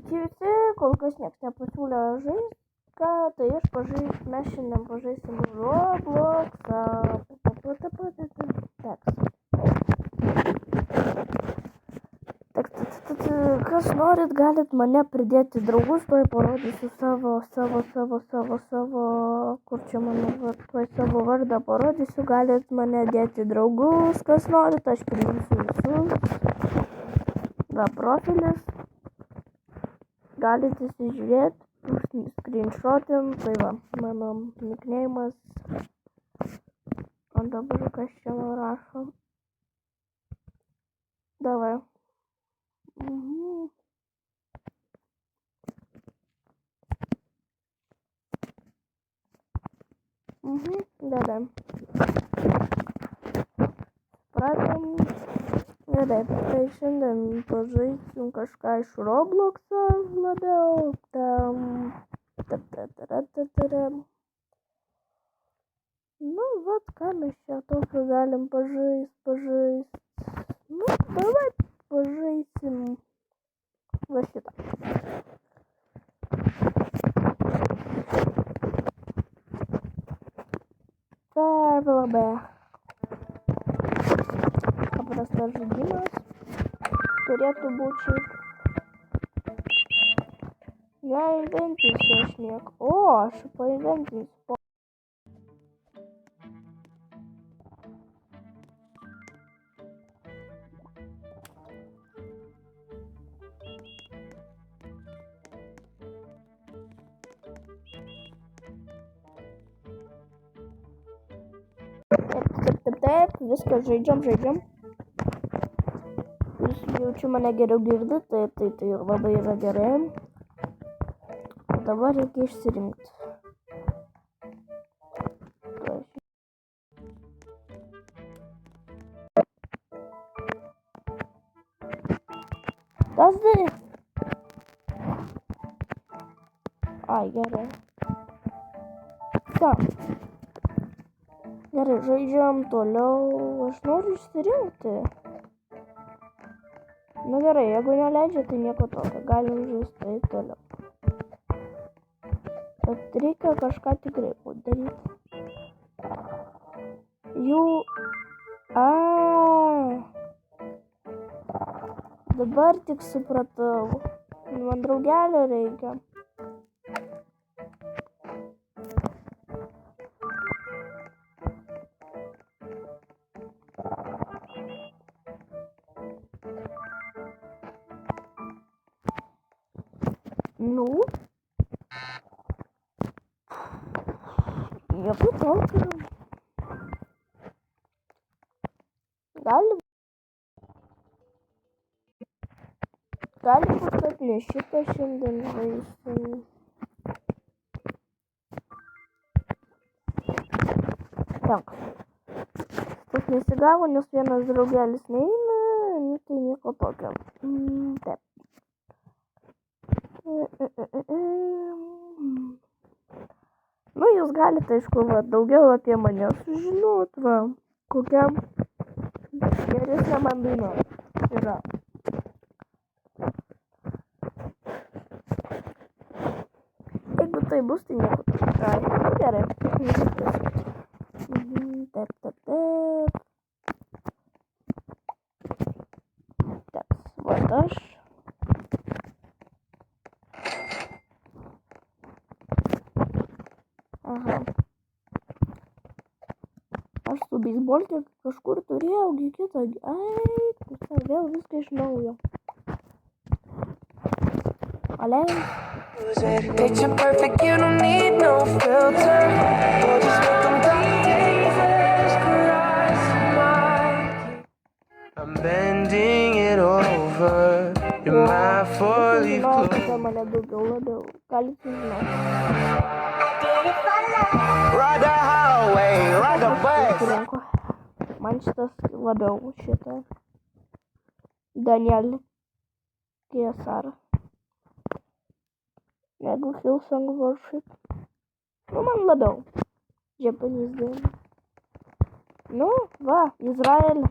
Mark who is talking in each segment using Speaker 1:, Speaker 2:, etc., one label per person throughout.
Speaker 1: Sveiki visi, kol kas nieks nepasiūlė žaisti, tai mes šiandien pažaisim Robloxą. Kas norit, galit mane pridėti draugus, tuoj parodysiu kur čia mano, tuoj savo vardą parodysiu, galit mane dėti draugus, kas norit, aš priimsiu visus. Va, profilis. Galite įsižiūrėti, screenshotin, tai va, mano nickname'as. O dabar kas čia man rašo? Davai. Gerai. Pradėm. Gerai, tai šiandien pažaisim kažką iš Robloxo labiau. Nu, vat, ką mes čia tokio galim pažaist. Nu, davai pažaisim va šitą. Tai labai paprastas žaidimas. Turėtų būti šiaip. Neįventysiu aš nieko. O, aš paįventysiu. Taip, viską žaidžiam. Jūs jaučiu mane geriau girdit, tai labai yra gerai. O dabar reikia išsirinkti. Kas tai? Ai, gerai. Ką? Gerai, žaidžiam toliau. Aš noriu išsirinkti. Nu gerai, jeigu neleidžia, tai nieko tokio. Galim žaisti tai toliau. Bet reikia kažką tikrai padaryti. Dabar tik supratau. Man draugelio reikia. Nu, nieko tokio. Gali būt, kad ne šitą šiandien žaisim. Tak. Tas nesigavo, nes vienas draugelis neina, tai nieko tokio. Taip. Nu, jūs galite, aišku, daugiau apie mane sužinot, kokia geresnė man daina yra. Jeigu tai bus, tai nieko tokio. Gerai. Taip, vat aš. Aha. Aš su beisbolke kažkur turėjau kitą. Vėl viską iš naujo. Alein.
Speaker 2: Picture perfect, you don't need no filter. Or just make them Jesus Christ, I'm bending it over. You're my four-leaf clover.
Speaker 1: Mane daugiau labiau. Galite žinoti.
Speaker 2: Ride the highway, ride the bus.
Speaker 1: Man šitas labiau šitą. Daniel Kesar. Jeigu Hillsong Worship. Nu, man labiau. Japanese daina. Nu, va, Izrael.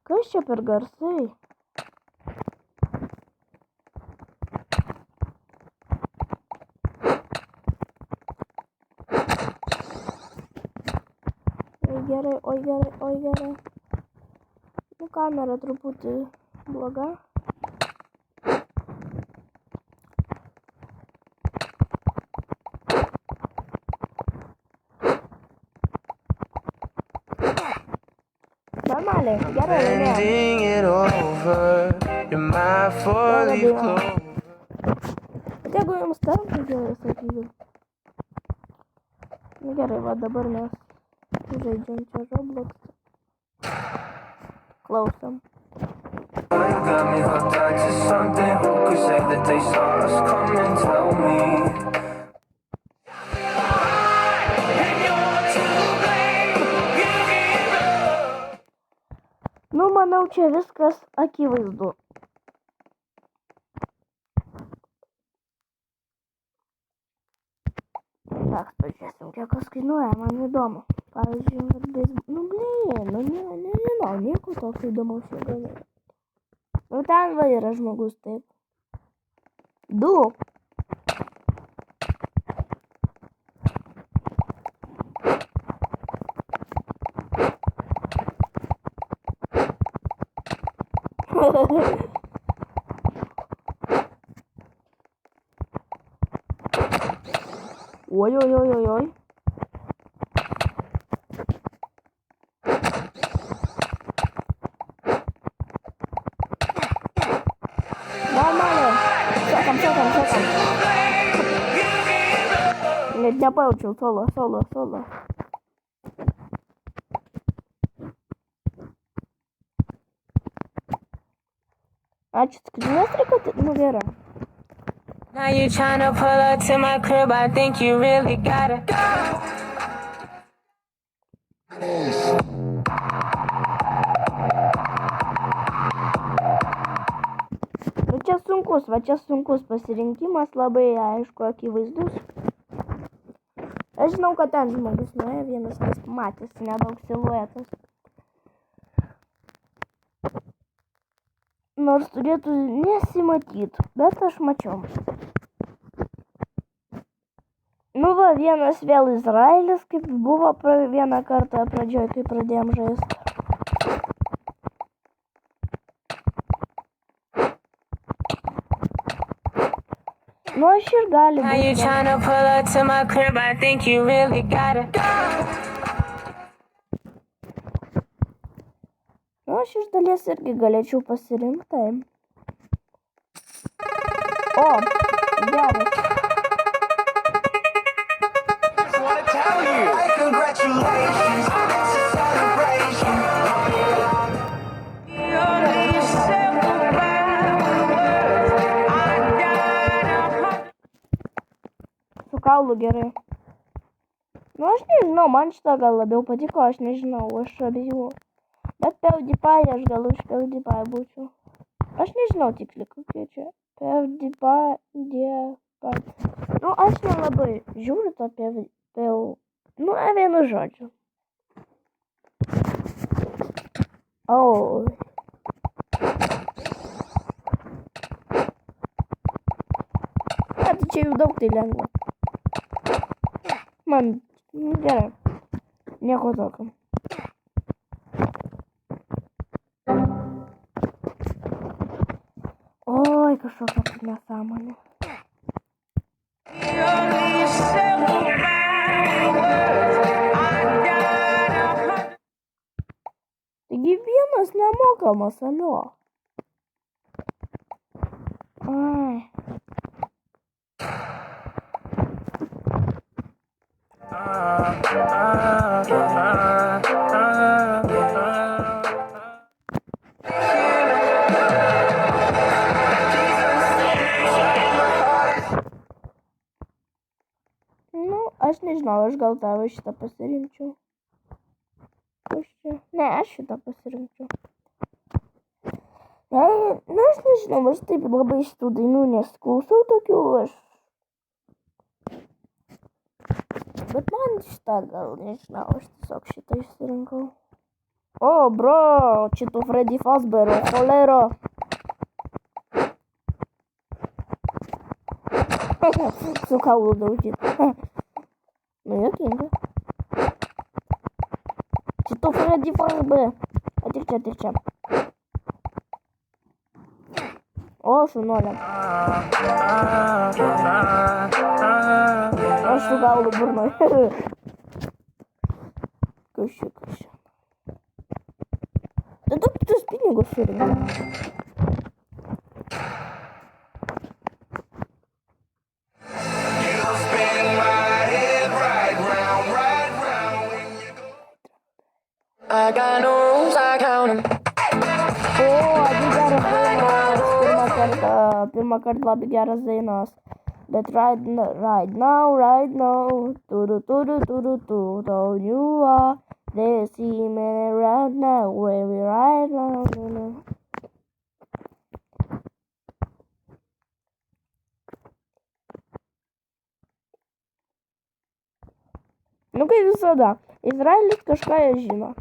Speaker 1: Kas čia per garsai? Oi gerai. Nu, kamera truputį bloga. Normaliai, gerai laimėjau.
Speaker 2: Bending it over, you're my four-leaf clover.
Speaker 1: Bet jeigu jums tampa gerai, sakyčiau. Nu gerai, va dabar mes žaidžiam čia Roblox. Klausom.
Speaker 2: You got me hooked on to something. Who could say that they saw us coming? Tell me.
Speaker 1: Nu, manau, čia viskas akivaizdu. Tak, pažiūrėsim, kiek kas kainuoja, man įdomu. Pavyzdžiui, nu, nežinau, nieko tokio įdomaus negalėjo. Nu, ten va yra žmogus, taip. 2. Ой. Нормально. Секом. Нет, не получил. Соло. А что, скринастрика? Ну, Вера.
Speaker 2: Now you tryna pull up to my crib, I think you really gotta go.
Speaker 1: Nu, čia sunkus pasirinkimas, labai aišku, akivaizdus. Aš žinau, kad ten žmogus nuėjo, vienas nes matėsi nedaug siluetas. Nors turėtų nesimatyti, bet aš mačiau. Nu va, vienas vėl Izraelis, kaip buvo vieną kartą pradžioj, kai pradėjom žaisti. Nu, aš ir gali
Speaker 2: Now you
Speaker 1: būti.
Speaker 2: tryna pull up to my crib, I think you really gotta go.
Speaker 1: Nu, aš iš dalies irgi galėčiau pasirinkti. O, geras.
Speaker 2: Congratulations, it's a celebration. You only said
Speaker 1: Su kaulu gerai. Nu, aš nežinau, man šitą gal labiau patiko, aš nežinau, aš abiejų. Bet PewDiePie, aš gal už PewDiePie būčiau. Aš nežinau tiksliai, kokie čia. PewDiePie. Nu, aš nelabai žiūriu to Nu, vienu žodžiu. O. Tai čia jau daug tai lengva. Man gerai. Nieko tokio. Oi, kažkokia nesąmonė. Taigi vienas nemokamas, alio. Ai. Nu, aš nežinau, aš gal tavo šitą pasirinkčiau. Kas čia? Ne, aš šitą pasirinkčiau. Na, aš nežinau, aš taip labai šitų dainų nesiklausau tokių, aš. Bet man šitą gal, nežinau, aš tiesiog šitą išsirinkau. О, бро, чи то Фредді Фазбер, о, холера. Сука, удовжит. Ну, я кинга. Чи то Фредді Фазбер. А тихче. О, шуноля. О, сука, удобурной. Кыща. Да тут ты спиннигу шире.
Speaker 2: I got no rules, I count 'em.
Speaker 1: О, Абигара Зейнас. Первая карта Абигара Зейнас. But right now. Ту-ду-ту-ду. Don't you are. They see me right now. Where we right now. Ну-ка иди сюда. Израиль кашкає жіна.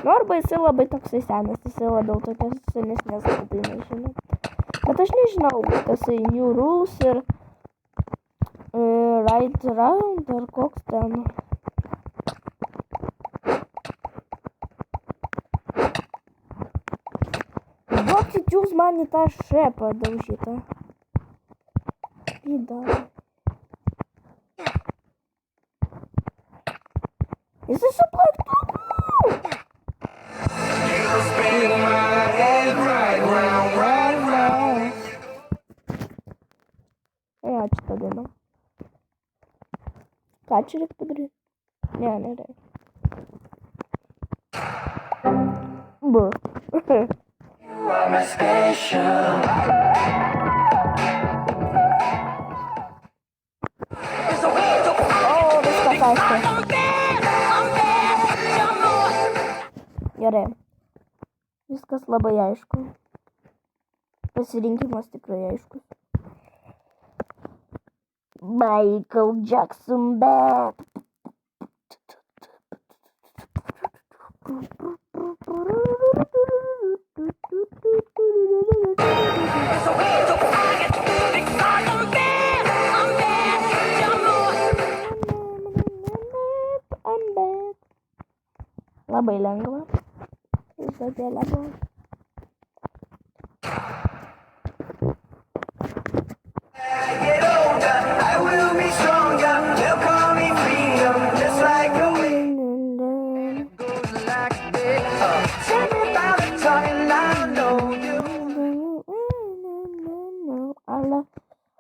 Speaker 1: Норба і сила би так сисяності, сила до таке сильність не скупина жіна. А точніше наука, це New Rules, Right Rounder, Coxton. Бабці тюз мані та шепа довжита. Біда. І це все плакту! Я что думал? Качерик подри. Не дай. Б. О, раскатайся. Яре. Виска слабо яйшку. Посерединке мостик яйшку. Майкл Джексон бэк. Labai lengva. Visokie lengva. Ale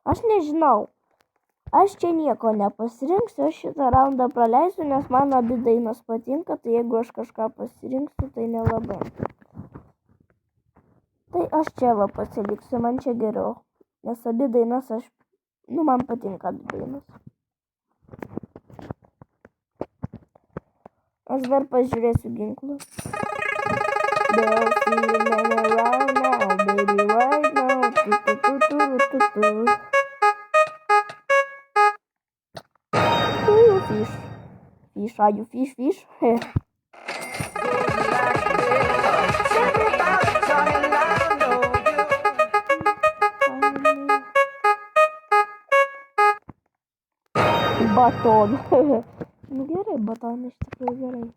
Speaker 1: aš nežinau. Aš čia nieko nepasirinksiu, aš šitą raundą praleisiu, nes man abi dainos patinka, tai jeigu aš kažką pasirinksiu, tai nelabai. Tai aš čia va pasiliksiu, man čia geriau. Nes abi dainas man patinka abi dainos. Aš dar pažiūrėsiu ginklus. They'll see me right now, baby, right now. Fish. Fish, are you fish? Батон. Ну, gerai, batonas iš tikrųjų gerai.